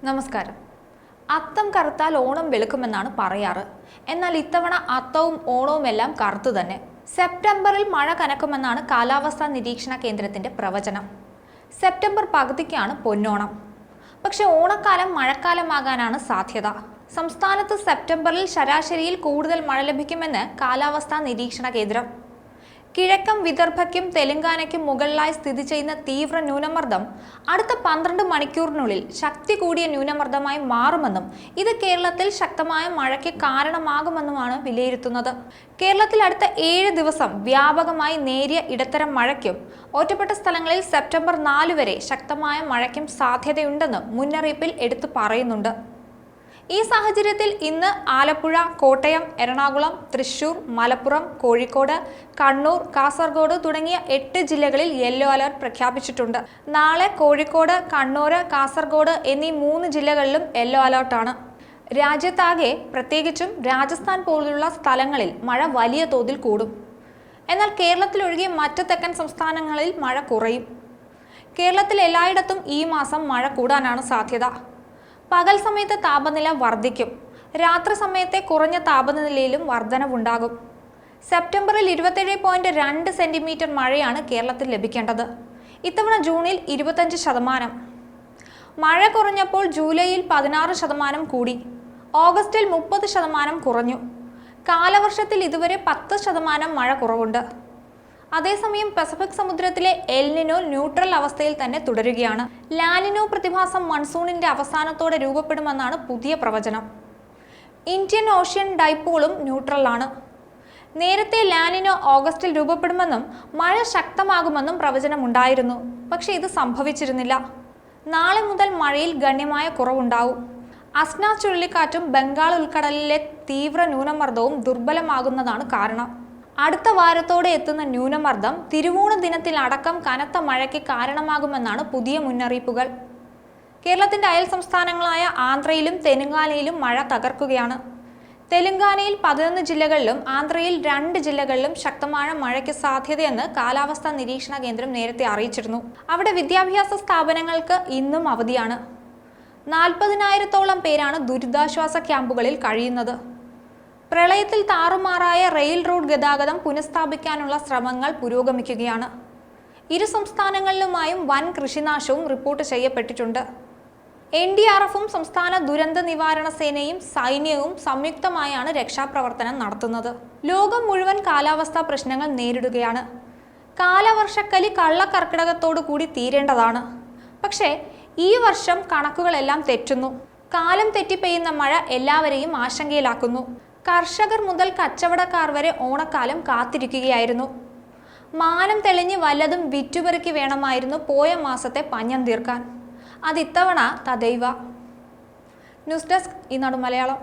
നമസ്കാരം. അത്തം കറുത്താൽ ഓണം വെളുക്കുമെന്നാണ് പറയാറ്. എന്നാൽ ഇത്തവണ അത്തവും ഓണവും എല്ലാം കറുത്തു തന്നെ. സെപ്റ്റംബറിൽ മഴ കനക്കുമെന്നാണ് കാലാവസ്ഥാ നിരീക്ഷണ കേന്ദ്രത്തിന്റെ പ്രവചനം. സെപ്റ്റംബർ പകുതിക്കാണ് പൊന്നോണം. പക്ഷെ ഓണക്കാലം മഴക്കാലമാകാനാണ് സാധ്യത. സംസ്ഥാനത്ത് സെപ്റ്റംബറിൽ ശരാശരിയിൽ കൂടുതൽ മഴ ലഭിക്കുമെന്ന് കാലാവസ്ഥാ നിരീക്ഷണ കേന്ദ്രം. കിഴക്കൻ വിദർഭയ്ക്കും തെലങ്കാനയ്ക്കും മുകളിലായി സ്ഥിതി ചെയ്യുന്ന തീവ്ര ന്യൂനമർദ്ദം അടുത്ത 12 മണിക്കൂറിനുള്ളിൽ ശക്തി കൂടിയ ന്യൂനമർദ്ദമായി മാറുമെന്നും ഇത് കേരളത്തിൽ ശക്തമായ മഴയ്ക്ക് കാരണമാകുമെന്നുമാണ് വിലയിരുത്തുന്നത്. കേരളത്തിൽ അടുത്ത 7 ദിവസം വ്യാപകമായി നേരിയ ഇടത്തരം മഴയ്ക്കും ഒറ്റപ്പെട്ട സ്ഥലങ്ങളിൽ സെപ്റ്റംബർ 4 വരെ ശക്തമായ മഴയ്ക്കും സാധ്യതയുണ്ടെന്ന് മുന്നറിയിപ്പിൽ എടുത്തു പറയുന്നുണ്ട്. ഈ സാഹചര്യത്തിൽ ഇന്ന് ആലപ്പുഴ, കോട്ടയം, എറണാകുളം, തൃശൂർ, മലപ്പുറം, കോഴിക്കോട്, കണ്ണൂർ, കാസർഗോഡ് തുടങ്ങിയ 8 ജില്ലകളിൽ യെല്ലോ അലർട്ട് പ്രഖ്യാപിച്ചിട്ടുണ്ട്. നാളെ കോഴിക്കോട്, കണ്ണൂർ, കാസർഗോഡ് എന്നീ 3 ജില്ലകളിലും യെല്ലോ അലർട്ടാണ്. രാജ്യത്താകെ പ്രത്യേകിച്ചും രാജസ്ഥാൻ പോലുള്ള സ്ഥലങ്ങളിൽ മഴ വലിയ തോതിൽ കൂടും. എന്നാൽ കേരളത്തിലൊഴികെ മറ്റ് തെക്കൻ സംസ്ഥാനങ്ങളിൽ മഴ കുറയും. കേരളത്തിൽ എല്ലായിടത്തും ഈ മാസം മഴ കൂടാനാണ് സാധ്യത. പകൽ സമയത്ത് താപനില വർദ്ധിക്കും. രാത്രി സമയത്തെ കുറഞ്ഞ താപനിലയിലും വർധനവുണ്ടാകും. സെപ്റ്റംബറിൽ 27.2 സെന്റിമീറ്റർ മഴയാണ് കേരളത്തിൽ ലഭിക്കേണ്ടത്. ഇത്തവണ ജൂണിൽ 25%. മഴ കുറഞ്ഞപ്പോൾ ജൂലൈയിൽ 16% കൂടി. ഓഗസ്റ്റിൽ 30% കുറഞ്ഞു. കാലവർഷത്തിൽ ഇതുവരെ 10% മഴ കുറവുണ്ട്. അതേസമയം പസഫിക് സമുദ്രത്തിലെ എൽ നിനോ ന്യൂട്രൽ അവസ്ഥയിൽ തന്നെ തുടരുകയാണ്. ലാനിനോ പ്രതിഭാസം മൺസൂണിന്റെ അവസാനത്തോടെ രൂപപ്പെടുമെന്നാണ് പുതിയ പ്രവചനം. ഇന്ത്യൻ ഓഷ്യൻ ഡൈപോളും ന്യൂട്രലാണ്. നേരത്തെ ലാനിനോ ഓഗസ്റ്റിൽ രൂപപ്പെടുമെന്നും മഴ ശക്തമാകുമെന്നും പ്രവചനമുണ്ടായിരുന്നു. പക്ഷേ ഇത് സംഭവിച്ചിരുന്നില്ല. നാളെ മുതൽ മഴയിൽ ഗണ്യമായ കുറവുണ്ടാവും. അസ്ന ചുഴലിക്കാറ്റും ബംഗാൾ ഉൾക്കടലിലെ തീവ്ര ന്യൂനമർദ്ദവും ദുർബലമാകുന്നതാണ് കാരണം. അടുത്ത വാരത്തോടെ എത്തുന്ന ന്യൂനമർദ്ദം തിരുവോണ ദിനത്തിൽ അടക്കം കനത്ത മഴയ്ക്ക് കാരണമാകുമെന്നാണ് പുതിയ മുന്നറിയിപ്പുകൾ. കേരളത്തിന്റെ അയൽ സംസ്ഥാനങ്ങളായ ആന്ധ്രയിലും തെലങ്കാനയിലും മഴ തകർക്കുകയാണ്. തെലങ്കാനയിൽ 11 ജില്ലകളിലും ആന്ധ്രയിൽ 2 ജില്ലകളിലും ശക്തമായ മഴയ്ക്ക് സാധ്യതയെന്ന് കാലാവസ്ഥാ നിരീക്ഷണ കേന്ദ്രം നേരത്തെ അറിയിച്ചിരുന്നു. അവിടെ വിദ്യാഭ്യാസ സ്ഥാപനങ്ങൾക്ക് ഇന്നും അവധിയാണ്. 40,000-ഓളം പേരാണ് ദുരിതാശ്വാസ ക്യാമ്പുകളിൽ കഴിയുന്നത്. പ്രളയത്തിൽ താറുമാറായ റെയിൽ റോഡ് ഗതാഗതം പുനഃസ്ഥാപിക്കാനുള്ള ശ്രമങ്ങൾ പുരോഗമിക്കുകയാണ്. ഇരു സംസ്ഥാനങ്ങളിലുമായും വൻ കൃഷിനാശവും റിപ്പോർട്ട് ചെയ്യപ്പെട്ടിട്ടുണ്ട്. NDRFും സംസ്ഥാന ദുരന്ത നിവാരണ സേനയും സൈന്യവും സംയുക്തമായാണ് രക്ഷാപ്രവർത്തനം നടത്തുന്നത്. ലോകം മുഴുവൻ കാലാവസ്ഥാ പ്രശ്നങ്ങൾ നേരിടുകയാണ്. കാലവർഷക്കലി കള്ളക്കർക്കിടകത്തോടു കൂടി തീരേണ്ടതാണ്. പക്ഷേ ഈ വർഷം കണക്കുകളെല്ലാം തെറ്റുന്നു. കാലം തെറ്റി പെയ്യുന്ന മഴ എല്ലാവരെയും ആശങ്കയിലാക്കുന്നു. കർഷകർ മുതൽ കച്ചവടക്കാർ വരെ ഓണക്കാലം കാത്തിരിക്കുകയായിരുന്നു. മാനം തെളിഞ്ഞ് വല്ലതും വിറ്റുപെറുക്കി വേണമായിരുന്നു പോയ മാസത്തെ പഞ്ഞം തീർക്കാൻ. അതിത്തവണ തദൈവ. ന്യൂസ് ഡെസ്ക് ഈനാട് മലയാളം.